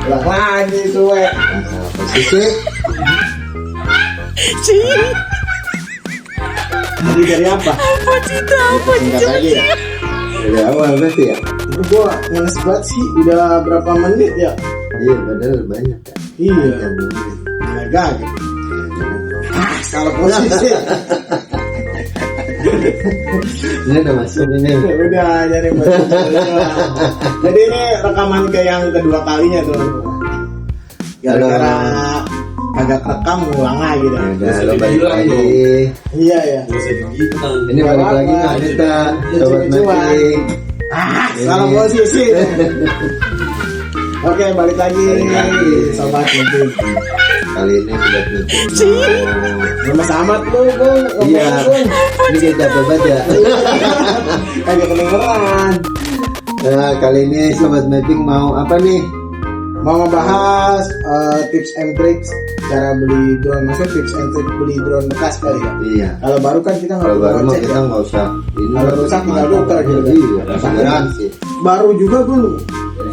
Ulang lagi tuh, Posisi Tadi dari apa? singkat aja ya. Dari awal berarti ya. Gua ngenes banget sih, udah berapa menit ya? Iya, padahal banyak kan. Iya, agak gitu. Salah posisi. Ini udah masuk ini. Udah jadi Jadi ini rekaman ke yang kedua kalinya tuh. Gara-gara agak rekam ulang lagi dah. Udah lo balik lagi. Iya ya. Ini balik lagi ke Anita, sobat mapping. Salah posisi. Oke, balik lagi sobat mapping. Kali ini sobat mapping. Lemes amat lu, Bung. Iya. Ini kita capek banget ya. Kagak kedengeran. Nah, kali ini sobat mapping mau apa nih? Mau ngebahas tips and tricks cara beli drone. Maksudnya tips and tricks beli drone bekas kali ya. Iya. Kalau baru kan kita nggak Kalau perlu baru mah ngecek kita ya. nggak usah. Ini Kalau rusak tinggal tukar gitu. Iya, masih garansi. Baru juga pun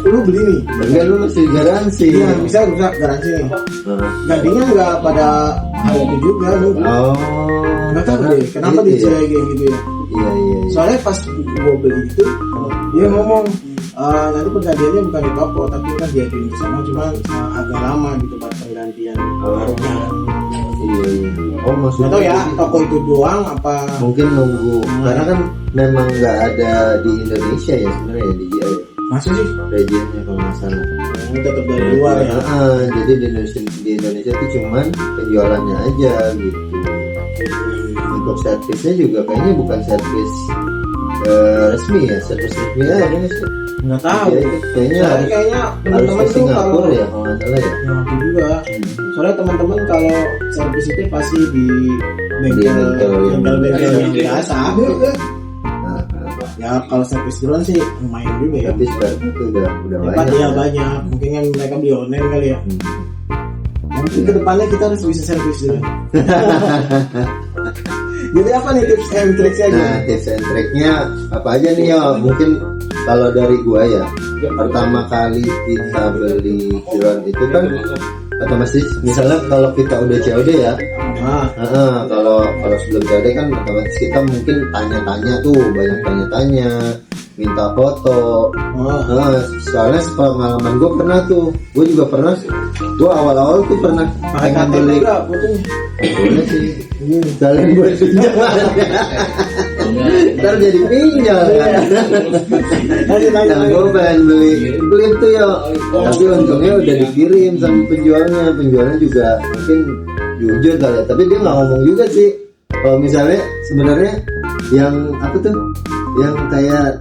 lu beli nih. Enggak, lu masih garansi. Iya, bisa rusak garansi nih. Nah. Gantinya nggak pada hal itu juga lu. Oh. Nggak tahu karena deh kenapa itu dia ya? kayak gitu ya. Iya. Soalnya pas gua beli itu dia ngomong nanti penggantiannya bukan di toko tapi kan dia kirim ke sana, cuma agak lama gitu buat penggantian barunya. Iya. Oh, maksudnya Atau ya toko itu doang apa? mungkin nunggu karena kan memang nggak ada di Indonesia ya sebenarnya ya, di GI Masa sih? regionnya kalau nggak salah. Tetap dari luar ya. Jadi di Indonesia itu cuman penjualannya aja gitu. Untuk servisnya juga kayaknya bukan servis resmi ya, servis resmi ya ini sih. Nggak tahu. Ya, kayaknya Tapi kayaknya harus teman-teman ke tuh kalau Singapura ya kalau nggak salah ya. yang aku juga. Soalnya teman-teman kalau servis itu pasti di bengkel yang biasa. Nah, Ya kalau servis drone sih lumayan juga ya. tapi sekarang itu udah Tempat banyak. dia banyak. Mungkin kan mereka beli online kali ya. Mungkin kedepannya kita harus bisa servis dulu. Jadi apa nih tips and tricksnya aja? Nah, tips and tricknya apa aja nih ya? Mungkin kalau dari gua ya, pertama kali kita beli drone itu kan otomatis misalnya kalau kita udah COD ya, kalau sebelum COD kan otomatis kita mungkin tanya-tanya tuh, banyak tanya-tanya, minta foto. Soalnya pengalaman gue pernah tuh, gue juga pernah, gue awal-awal tuh pernah pengen beli. Boleh sih, kalian buat pinjaman. Ntar jadi pinjam kan. Nah, gue pengen beli tuh ya, tapi untungnya udah dikirim sama penjualnya juga mungkin jujur kali ya, tapi dia nggak ngomong juga sih. Kalau misalnya sebenarnya yang apa tuh, yang kayak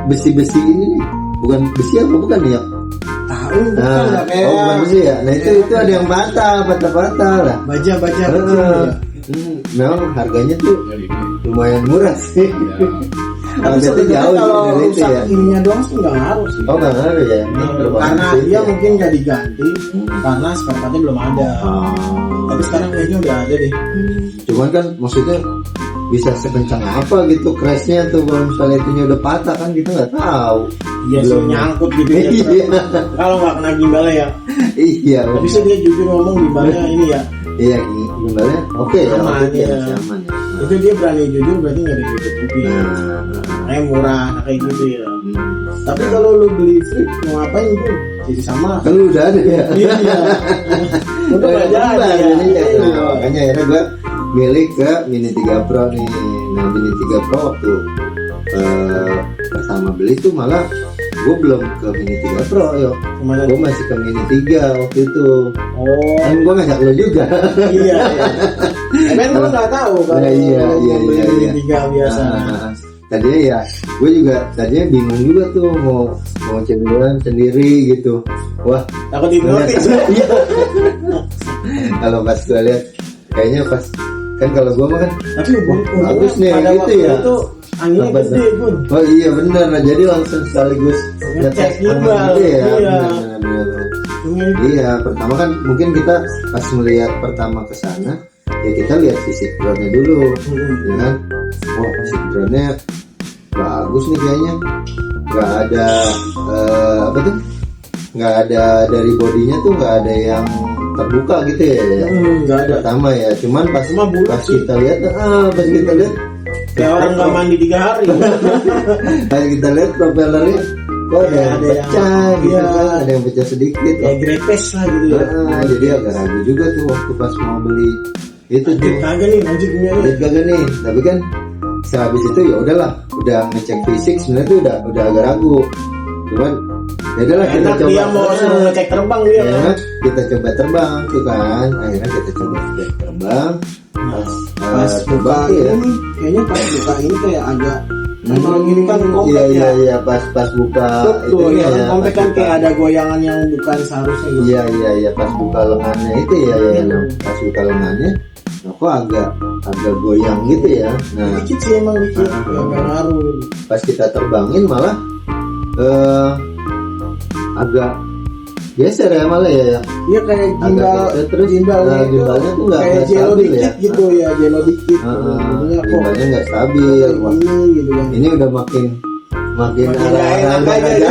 besi-besi ini nih, bukan besi apa bukan ya? Tahu Nah, bukan besi ya. Nah itu ada yang patah lah. Baja Memang harganya tuh lumayan murah sih. Tapi sebenarnya kalau rusak ininya doang sih nggak ngaruh sih. Oh nggak ngaruh ya. Karena dia mungkin nggak diganti karena spare partnya belum ada. Tapi sekarang kayaknya udah ada deh. Cuman kan maksudnya bisa sekencang apa gitu crashnya tuh kalau misalnya itunya udah patah kan kita nggak tahu. Iya sih nyangkut gitu ya. Kalau nggak kena gimbalnya ya. Iya. Tapi sih dia jujur ngomong gimbalnya ini ya. Iya gimbalnya oke ya, aman ya. Aman ya. Itu dia berani jujur berarti nggak ditutupi. Kayak murah kayak gitu ya. Tapi kalau lu beli free mau ngapain itu? Jadi sama. Kan lu udah ada ya. Iya. Untuk aja ya. Makanya akhirnya gue milih ke Mini 3 Pro nih. Nah Mini 3 Pro waktu pertama beli tuh malah gue belum ke Mini 3 Pro yo. Gue masih ke Mini 3 waktu itu. Kan gue ngajak lo juga. Iya. Emang lu nggak tahu kalau Mini 3 biasa. Tadinya ya gue juga tadinya bingung juga tuh mau cenderuan sendiri gitu. Wah takut dihipnotis. Kalau pas gue lihat kayaknya pas kan kalau gue mah kan tapi bagus nih gitu ya itu anginnya gede pun. Oh iya benar, nah jadi langsung sekaligus ngecek gimbal gitu ya. Bener. Iya pertama kan mungkin kita pas melihat pertama ke sana ya kita lihat fisik drone-nya dulu ya kan. Oh fisik drone-nya bagus nih kayaknya. nggak ada apa tuh, nggak ada dari bodinya tuh nggak ada yang terbuka gitu ya. Nggak ada. Pertama ya, cuman pas Cuma bulat pas sih. kita lihat, pas kita lihat Kayak orang nggak mandi 3 hari. pas kita lihat propellernya kok ada yang Ada yang- pecah gitu iya. kan, ada yang pecah sedikit. Kayak grepes lah gitu ya. Jadi agak ragu juga tuh waktu pas mau beli itu tuh. Kagak nih lanjut punya nih. Lihat kagak nih, tapi kan sehabis itu ya udahlah, udah ngecek fisik sebenarnya tuh udah agak ragu. Cuman ya udahlah kita Enak coba. dia mau suruh ngecek terbang dia. Ya, enak, kita coba terbang tuh kan. Akhirnya kita coba terbang. Pas buka terbang ya. ini kayaknya pas buka ini kayak agak emang ini kan kompak Iya ya. iya pas buka Betul itunya ya, kompak pas kan buka. kayak ada goyangan yang bukan seharusnya gitu. Iya pas buka lengannya itu ya, pas buka lengannya, nah, kok agak goyang gitu ya. Nah Dikit sih emang dikit, nggak ngaruh. pas kita terbangin malah agak geser ya malah ya. Iya kayak gimbal, Agak terus gimbalnya itu gimbalnya tuh nggak kayak jelo stabil dikit ya. gitu ya, jelo dikit. Jadinya kok Gimbalnya nggak stabil. kayak Wah, gini gitu kan. ini udah makin Makin nggak arah-arah enak nggak aja. jadi.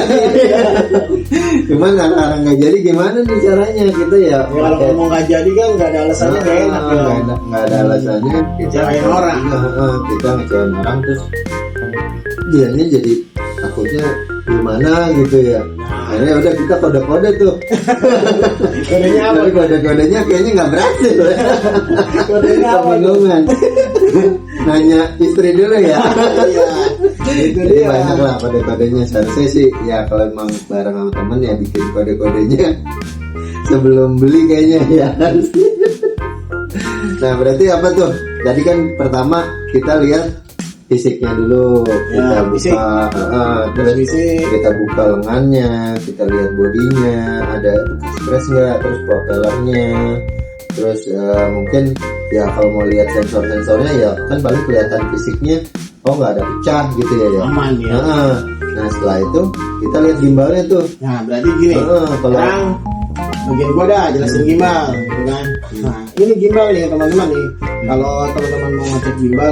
Cuman arah-arah nggak jadi gimana nih caranya kita ya? Ya kalau pakai- ngomong nggak jadi kan nggak ada alasannya nggak enak ya. nggak ada alasannya Ngecewain orang. kita ngecewain orang terus dianya jadi takutnya gimana gitu ya. Akhirnya udah kita kode-kode tuh. Kodenya apa? Tapi kode-kodenya kayaknya nggak berhasil. Kodenya apa? Kebingungan. Nanya istri dulu ya. Iya. Itu Jadi dia. banyak lah kode-kodenya. Seharusnya sih ya kalau emang bareng sama temen ya bikin kode-kodenya sebelum beli kayaknya ya. Nah berarti apa tuh? Jadi kan pertama kita lihat fisiknya dulu, Ya, kita fisik. buka, terus Fisik. kita buka lengannya, kita lihat bodinya, ada bekas nggak, terus propellernya, terus mungkin ya kalau mau lihat sensor-sensornya ya kan paling kelihatan fisiknya, oh nggak ada pecah gitu ya. Aman ya. Nah setelah itu kita lihat gimbalnya tuh. Nah berarti gini. Kalau Sekarang bagian gua dah jelasin gimbal gitu kan. Nah ini gimbal nih teman-teman nih. Kalau teman-teman mau ngecek gimbal,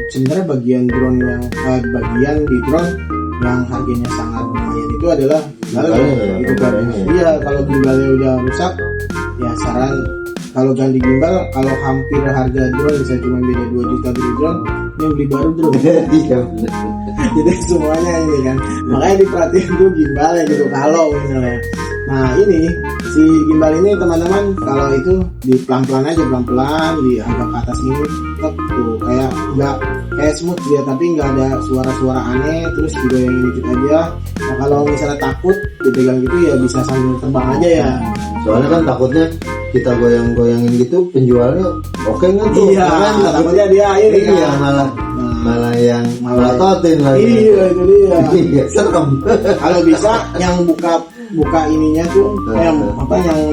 sebenarnya bagian drone yang bagian di drone yang harganya sangat lumayan itu adalah gimbalnya Gimbalnya, gitu kan. gimbalnya. Iya kalau gimbalnya udah rusak ya saran kalau ganti gimbal, kalau hampir harga drone bisa cuma beda 2 juta beli drone, yang beli baru drone. iya bener. Jadi semuanya ini kan, makanya diperhatiin tuh gimbalnya gitu kalau misalnya. Nah ini si gimbal ini teman-teman kalau itu di pelan-pelan aja, pelan-pelan diangkat ke atas ini, tetap tuh kayak nggak kayak smooth dia, tapi nggak ada suara-suara aneh, terus digoyangin dikit aja. Nah kalau misalnya takut dipegang gitu ya bisa sambil terbang aja ya. Soalnya kan takutnya kita goyang-goyangin gitu penjualnya oke nggak tuh? Iya, Kan takutnya dia ini iya kan. malah yang Malah- melototin lagi. Iya itu dia. Iya, serem. Kalau bisa yang buka ininya tuh yang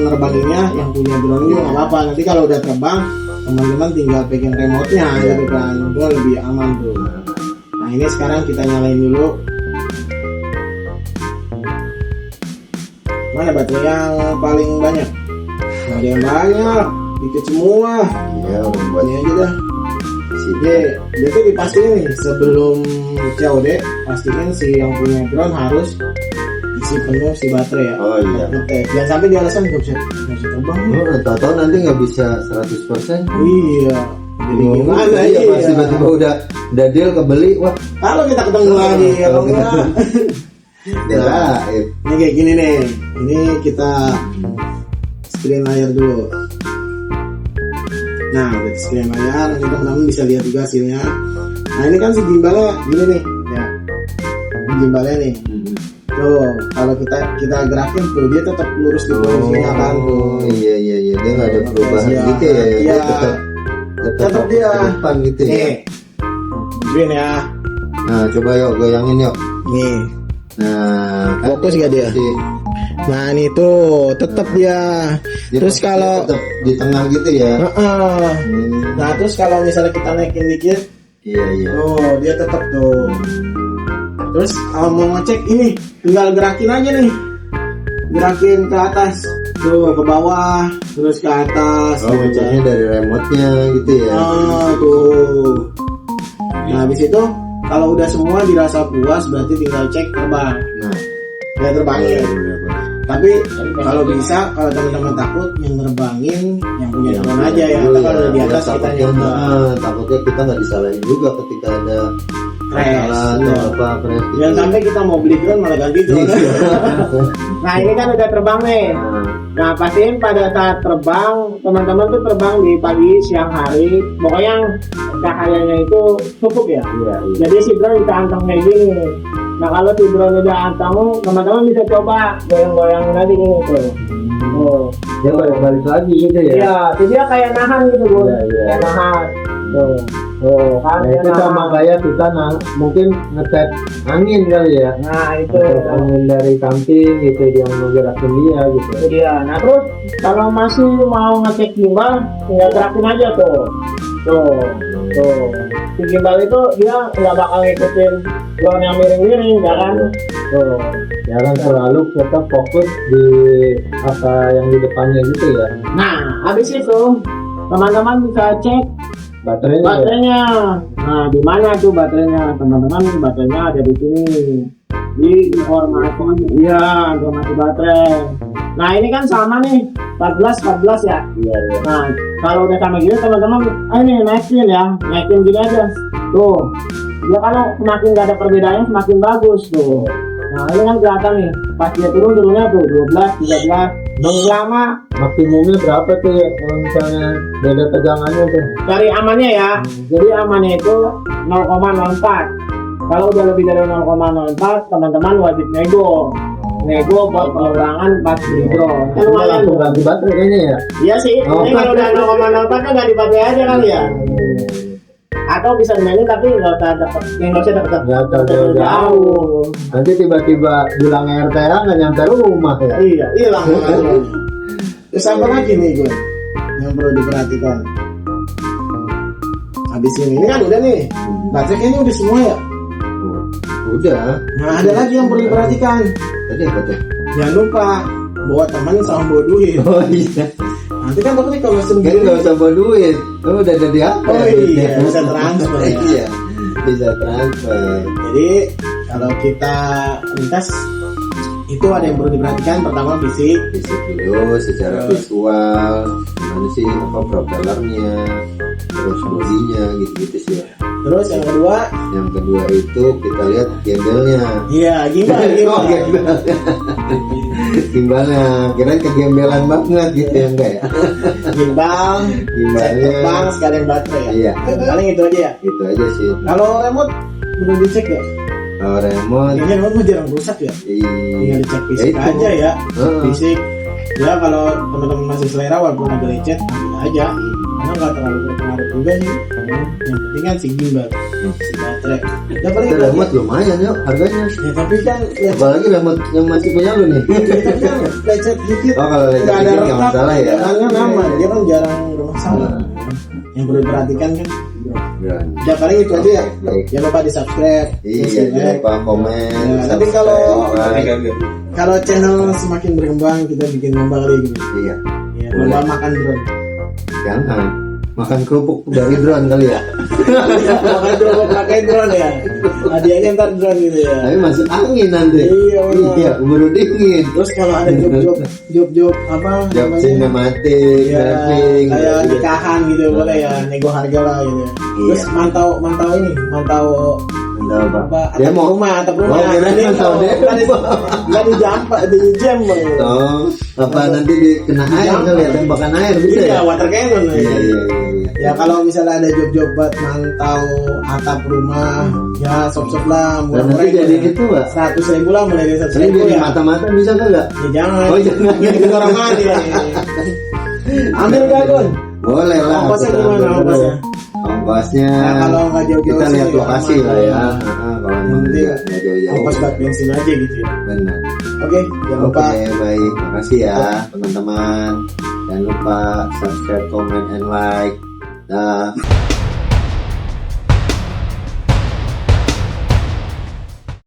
nerbanginnya yang punya drone juga nggak apa-apa. Nanti kalau udah terbang teman-teman tinggal pegang remote-nya gitu kan, itu lebih aman tuh. Nah ini sekarang kita nyalain dulu. Mana baterai yang paling banyak? Nggak ada yang banyak, dikit semua. Iya, membuat Ini aja dah. si Dia tuh dipastiin nih sebelum COD, pastiin si yang punya drone harus isi penuh si baterai ya. Oh iya. Ngetes. Jangan sampai dia alasan nggak bisa terbang. tahu-tahu nanti nggak bisa 100%. Iya. Jadi gimana iya, ya? pas tiba-tiba udah deal kebeli, wah Kalau kita ketemu lagi ya Kalau enggak. dia lain. Ini kayak gini nih. Ini kita screen layar dulu. Nah, udah di screen layar, nanti teman-teman bisa lihat juga hasilnya. Nah, ini kan si gimbalnya gini nih, ya. Ini gimbalnya nih. Tuh, kalau kita gerakin tuh dia tetap lurus di posisinya kan tuh. Iya dia nggak ada perubahan Iya, gitu ya. Dia iya. tetap dia. ke depan gitu ya. Nih. Green ya. Nah coba yuk goyangin yuk. Nih. Nah Fokus gak dia? sih. Nah, ini tuh tetap dia. Dia Terus pasti kalau tetap di tengah gitu ya. Heeh. Hmm, Nah, terus kalau misalnya kita naikin dikit, iya. tuh dia tetap tuh. Terus kalau mau ngecek ini, tinggal gerakin aja nih. Gerakin ke atas, tuh ke bawah, terus ke atas. Oh ngeceknya dari remote-nya gitu ya. Tuh. Nah, habis itu kalau udah semua dirasa puas berarti tinggal cek terbang. Nah, Ya terbangin. boleh. Tapi kalau bisa, kalau teman-teman takut yang nerbangin yang punya Yang drone punya aja ya. dulu Tapi kalau udah di atas kita takutnya, nyoba. takutnya kita nggak disalahin juga ketika ada Crash, masalah atau iya. apa crash gitu. Jangan sampai kita mau beli drone malah ganti drone. Nah ini kan udah terbang nih. Nah pastiin pada saat terbang, teman-teman tuh terbang di pagi, siang hari. Pokoknya yang cahayanya itu cukup ya. Iya. Jadi si drone bisa anteng kayak gini. Nah kalau si drone udah anteng, teman-teman bisa coba goyang-goyang tadi gini tuh. Oh, Dia balik lagi gitu ya. iya, jadi dia kayak nahan gitu bu, Iya, iya. kayak nahan. Tuh, tuh kan. Nah, dia itu sama nahan. kayak kita mungkin ngetet angin kali ya. Nah itu. Ngetet angin dari samping gitu yang menggerakin dia gitu. Itu dia. Nah terus kalau masih mau ngecek gimbal, tinggal gerakin aja tuh. Tuh. Si gimbal itu dia nggak bakal ngikutin drone yang miring-miring, ya kan? Tuh. Jangan selalu kita fokus di apa yang di depannya gitu ya. Nah, habis itu teman-teman bisa cek Baterainya. Ya? baterainya. Nah, di mana tuh baterainya? Teman-teman, baterainya ada di sini. Di informasi. Iya, informasi baterai. Nah, ini kan sama nih, 14 ya. Iya. Nah, kalau udah sama gini teman-teman, ini naikin ya, naikin gini aja. Tuh, dia kalau semakin nggak ada perbedaannya semakin bagus tuh. Nah, ini kan kelihatan nih, pas dia turunnya tuh 12, 13. Nunggu lama, Maksimumnya berapa tuh ya kalau misalnya beda tegangannya tuh? cari amannya ya. Jadi amannya itu 0,04. Kalau udah lebih dari 0,04, teman-teman wajib nego buat pengurangan 4 mikro. Kan Itu lumayan langsung tuh. ganti baterai kayaknya ya. Iya sih, ini kalau udah 0,04 kan nggak dipakai aja kali ya. Atau bisa dimainin tapi nggak usah deket, Nggak terlalu jauh. Nanti tiba-tiba bilang RTA nggak nyampe rumah ya. Iya, hilang. Terus apa lagi nih gue yang perlu diperhatikan? Habis ini kan udah nih, baterai kayaknya udah semua ya. Udah. Nah ada lagi yang perlu diperhatikan. Tadi apa tuh? Jangan lupa bawa teman sama bawa duit. Oh iya. Nanti kan takutnya kalau Kan sendiri. nggak usah bawa duit. Oh, udah ada di apa? Oh iya, bisa transfer ya. Iya. Bisa transfer. Jadi kalau kita lintas itu ada yang perlu diperhatikan. Pertama fisik. Fisik dulu secara visual. Gimana sih apa propellernya, terus bodinya gitu-gitu sih ya. Terus yang kedua, Yang kedua itu kita lihat gembelnya. iya gimbal. Oh, gembel. Gimbalnya, kirain kegembelan banget gitu ya enggak ya? Gimbal, Gimbalnya. set terbang, sekalian baterai ya. Iya. Paling itu aja ya. Gitu aja sih. Kalau remote belum dicek ya. Kalau remote, Kayaknya remote mah jarang rusak ya. Tinggal dicek fisik itu. aja ya. Heeh. Fisik. Ya kalau teman-teman masih selera walaupun agak lecet, ambil aja. Karena nggak terlalu berpengaruh juga sih. Yang penting kan si gimbal, si baterai. Ya paling Itu itu aja. remote lumayan yuk harganya. Ya tapi kan ya, Apalagi remote yang masih punya lu nih. tapi kan lecet dikit. Oh, kalau lecet nggak ada dikit nggak retak, masalah ya. Karena aman, dia kan jarang bermasalah. Yang perlu diperhatikan kan. Ya paling itu aja ya. Baik. Jangan lupa di subscribe. Iya, jangan lupa komen. Ya, nanti kalau- subscribe, like. Kalau channel semakin berkembang kita bikin lomba kali gitu. Iya, Ya, lomba makan drone. jangan makan kerupuk dari drone kali ya. Makan drone pakai drone ya. Hadiahnya ntar drone gitu ya. Tapi masuk angin nanti. Iya, benar. Iya, keburu dingin. Terus kalau ada job apa Job namanya? sinematik, Ya, driving, kayak gitu. nikahan gitu boleh ya, nego harga lah gitu. Terus Iya. mantau ini, mantau Enggak apa. apa Dia atap mau rumah. Oh, kirain mantau demo. Nggak dijampak, di jam bang. Oh, apa nanti dikena air kali ya, tembakan air bisa Iya, ya? water cannon. Iya, iya, iya. Ya kalau misalnya ada job-job buat mantau atap rumah, ya sop-sop lah, Dan nanti murah-murah jadi gitu. itu, Pak. 100.000 lah, mulai dari 100.000 Sering jadi ya. mata-mata bisa kagak? Ya jangan. Oh, jangan. Ini kita orang mati lagi. Ambil gak Gun? Boleh lah. Ongkosnya kita gimana ambil dulu. ongkosnya? Ongkosnya Nah, kalau nggak jauh-jauh kita lihat sih, lokasi aman. lah ya. Kalau memang Nanti nggak jauh-jauh. ongkos buat bensin aja gitu ya. Benar. Oke, jangan lupa. Oke, baik. Makasih ya teman-teman. Jangan lupa subscribe, comment, and like. Dah.